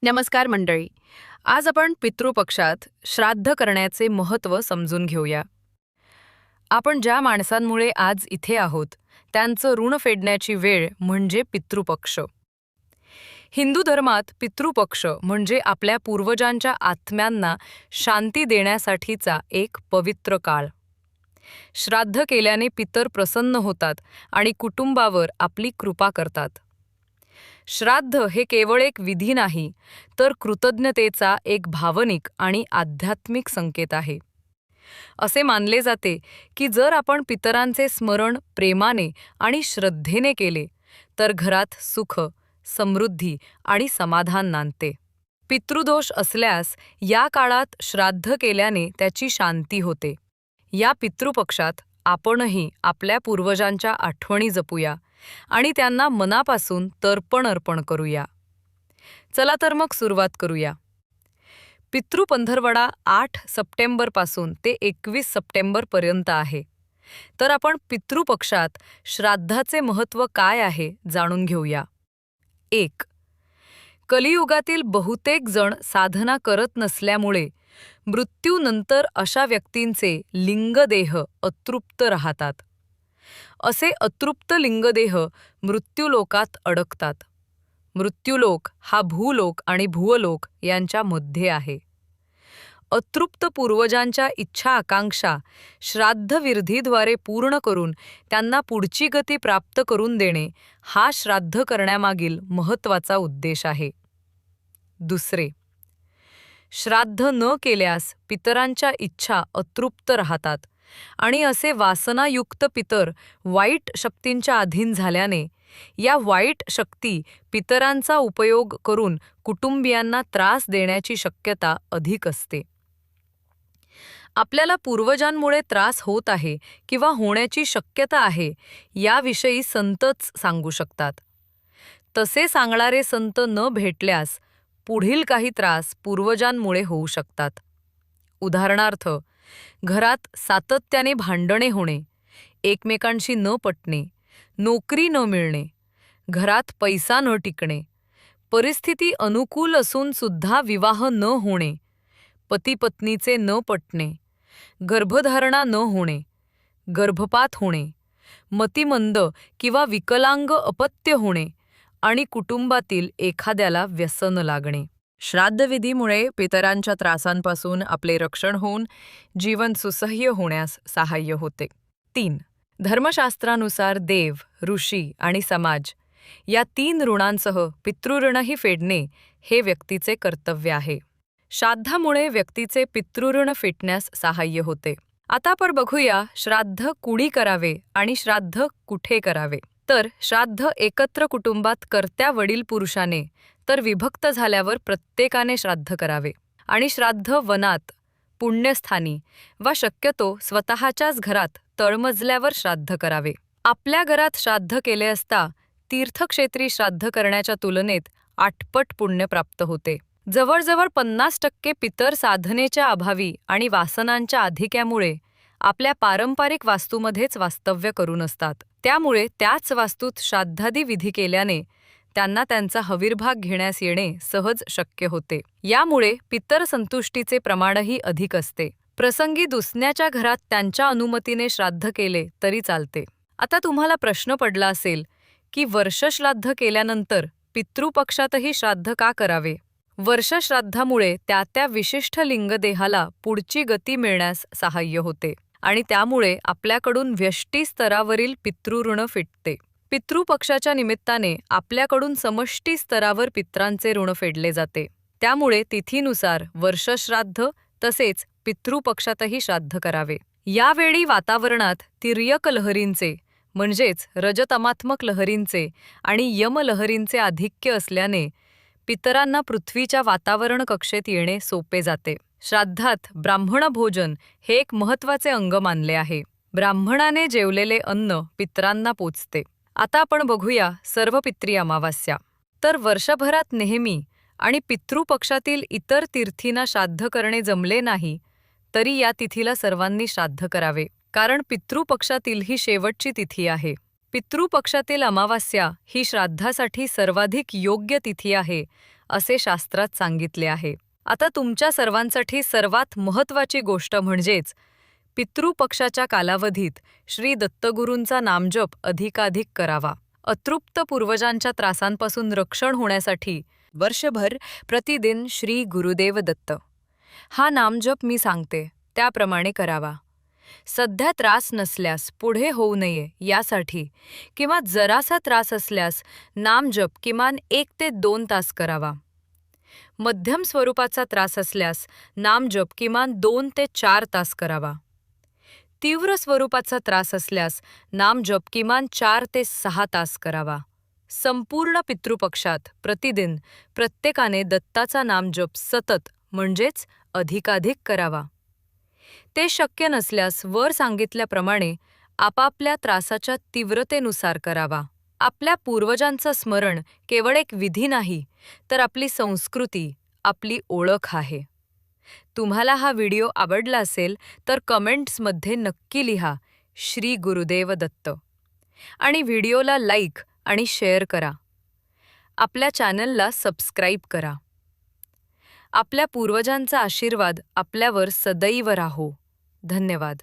नमस्कार मंडळी. आज आपण पितृपक्षात श्राद्ध करण्याचे महत्त्व समजून घेऊया. आपण ज्या माणसांमुळे आज इथे आहोत त्यांचं ऋण फेडण्याची वेळ म्हणजे पितृपक्ष. हिंदू धर्मात पितृपक्ष म्हणजे आपल्या पूर्वजांच्या आत्म्यांना शांती देण्यासाठीचा एक पवित्र काळ. श्राद्ध केल्याने पितर प्रसन्न होतात आणि कुटुंबावर आपली कृपा करतात. श्राद्ध हे केवळ एक विधी नाही, तर कृतज्ञतेचा एक भावनिक आणि आध्यात्मिक संकेत आहे. असे मानले जाते की जर आपण पितरांचे स्मरण प्रेमाने आणि श्रद्धेने केले, तर घरात सुख, समृद्धी आणि समाधान नांदते. पितृदोष असल्यास या काळात श्राद्ध केल्याने त्याची शांती होते. या पितृपक्षात आपणही आपल्या पूर्वजांच्या आठवणी जपूया आणि त्यांना मनापासून तर्पण अर्पण करूया. चला तर मग सुरुवात करूया. पितृपंधरवडा 8 सप्टेंबरपासून ते 21 सप्टेंबरपर्यंत आहे. तर आपण पितृपक्षात श्राद्धाचे महत्त्व काय आहे जाणून घेऊया. 1. कलियुगातील बहुतेक जण साधना करत नसल्यामुळे मृत्यूनंतर अशा व्यक्तींचे लिंगदेह अतृप्त राहतात. असे अतृप्त लिंगदेह मृत्यूलोकात अडकतात. मृत्यूलोक हा भूलोक आणि भुवलोक यांच्या मध्ये आहे. अतृप्त पूर्वजांच्या इच्छा आकांक्षा श्राद्धविधीद्वारे पूर्ण करून त्यांना पुढची गती प्राप्त करून देणे हा श्राद्ध करण्यामागील महत्त्वाचा उद्देश आहे. 2. श्राद्ध न केल्यास पितरांच्या इच्छा अतृप्त राहतात आणि असे वासनायुक्त पितर वाईट शक्तींच्या अधीन झाल्याने या वाईट शक्ती पितरांचा उपयोग करून कुटुंबियांना त्रास देण्याची शक्यता अधिक असते. आपल्याला पूर्वजांमुळे त्रास होत आहे किंवा होण्याची शक्यता आहे याविषयी संतच सांगू शकतात. तसे सांगणारे संत न भेटल्यास पुढील काही त्रास पूर्वजांमुळे होऊ शकतात. उदाहरणार्थ, घरात सातत्याने भांडणे होणे, एकमेकांशी न पटणे, नोकरी न मिळणे, घरात पैसा न टिकणे, परिस्थिती अनुकूल असून सुद्धा विवाह न होणे, पती-पत्नीचे न पटणे, गर्भधारणा न होणे, गर्भपात होणे, मतिमंद किंवा विकलांग अपत्य होणे आणि कुटुंबातील एखाद्याला व्यसन लागणे. श्राद्धविधीमुळे पितरांच्या त्रासांपासून आपले रक्षण होऊन जीवन सुसह्य होण्यास सहाय्य होते. 3. धर्मशास्त्रानुसार देव, ऋषी आणि समाज या 3 ऋणांसह पितृऋणही फेडणे हे व्यक्तीचे कर्तव्य आहे. श्राद्धामुळे व्यक्तीचे पितृऋण फिटण्यास सहाय्य होते. आता आपण बघूया श्राद्ध कुणी करावे आणि श्राद्ध कुठे करावे. तर श्राद्ध एकत्र कुटुंबात कर्त्या वडील पुरुषाने, तर विभक्त झाल्यावर प्रत्येकाने श्राद्ध करावे. आणि श्राद्ध वनात, पुण्यस्थानी वा शक्यतो स्वतःच्याच घरात तळमजल्यावर श्राद्ध करावे. आपल्या घरात श्राद्ध केले असता तीर्थक्षेत्री श्राद्ध करण्याच्या तुलनेत 8 पट पुण्य प्राप्त होते. जवळजवळ 50% पितर साधनेच्या अभावी आणि वासनांच्या अधिक्यामुळे आपल्या पारंपरिक वास्तूमध्येच वास्तव्य करून असतात. त्यामुळे त्याच वास्तूत श्राद्धादी विधी केल्याने त्यांना त्यांचा हविर्भाग घेण्यास येणे सहज शक्य होते. यामुळे पितर संतुष्टीचे प्रमाणही अधिक असते. प्रसंगी दुसऱ्याच्या घरात त्यांच्या अनुमतीने श्राद्ध केले तरी चालते. आता तुम्हाला प्रश्न पडला असेल की वर्षश्राद्ध केल्यानंतर पितृपक्षातही श्राद्ध का करावे? वर्षश्राद्धामुळे त्या विशिष्ट लिंगदेहाला पुढची गती मिळण्यास सहाय्य होते आणि त्यामुळे आपल्याकडून व्यष्टी स्तरावरील पितृऋण फिटते. पितृपक्षाच्या निमित्ताने आपल्याकडून समष्टी स्तरावर पित्रांचे ऋण फेडले जाते. त्यामुळे तिथीनुसार वर्षश्राद्ध तसेच पितृपक्षातही श्राद्ध करावे. यावेळी वातावरणात तिर्यक लहरींचे म्हणजेच रजतमात्मक लहरींचे आणि यम लहरींचे आधिक्य असल्याने पितरांना पृथ्वीच्या वातावरण कक्षेत येणे सोपे जाते. श्राद्धात ब्राह्मण भोजन हे एक महत्त्वाचे अंग मानले आहे. ब्राह्मणाने जेवलेले अन्न पितरांना पोचते. आता आपण बघूया सर्वपित्री अमावास्या. तर वर्षभरात नेहमी आणि पितृपक्षातील इतर तिथींना श्राद्ध करणे जमले नाही तरी या तिथीला सर्वांनी श्राद्ध करावे, कारण पितृपक्षातील ही शेवटची तिथी आहे. पितृपक्षातील अमावास्या ही श्राद्धासाठी सर्वाधिक योग्य तिथी आहे असे शास्त्रात सांगितले आहे. आता तुमच्या सर्वांसाठी सर्वात महत्त्वाची गोष्ट म्हणजेच पितृपक्षाच्या कालावधीत श्री दत्तगुरूंचा नामजप अधिकाधिक करावा. अतृप्त पूर्वजांच्या त्रासांपासून रक्षण होण्यासाठी वर्षभर प्रतिदिन श्री गुरुदेव दत्त हा नामजप मी सांगते त्याप्रमाणे करावा. सध्या त्रास नसल्यास पुढे होऊ नये यासाठी किंवा जरासा त्रास असल्यास नामजप किमान 1 ते 2 तास करावा. मध्यम स्वरूपाचा त्रास असल्यास नामजप किमान 2 ते 4 तास करावा. तीव्र स्वरूपाचा त्रास असल्यास नामजप किमान 4 ते 6 तास करावा. संपूर्ण पितृपक्षात प्रतिदिन प्रत्येकाने दत्ताचा नामजप सतत म्हणजेच अधिकाधिक करावा. ते शक्य नसल्यास वर सांगितल्याप्रमाणे आपापल्या त्रासाच्या तीव्रतेनुसार करावा. आपल्या पूर्वजांचं स्मरण केवळ एक विधी नाही, तर आपली संस्कृती, आपली ओळख आहे. तुम्हाला हा व्हिडिओ आवडला असेल तर कमेंट्समध्ये नक्की लिहा श्री गुरुदेव दत्त आणि व्हिडिओला लाईक आणि शेअर करा. आपल्या चॅनलला सबस्क्राईब करा. आपल्या पूर्वजांचा आशीर्वाद आपल्यावर सदैव राहो. धन्यवाद.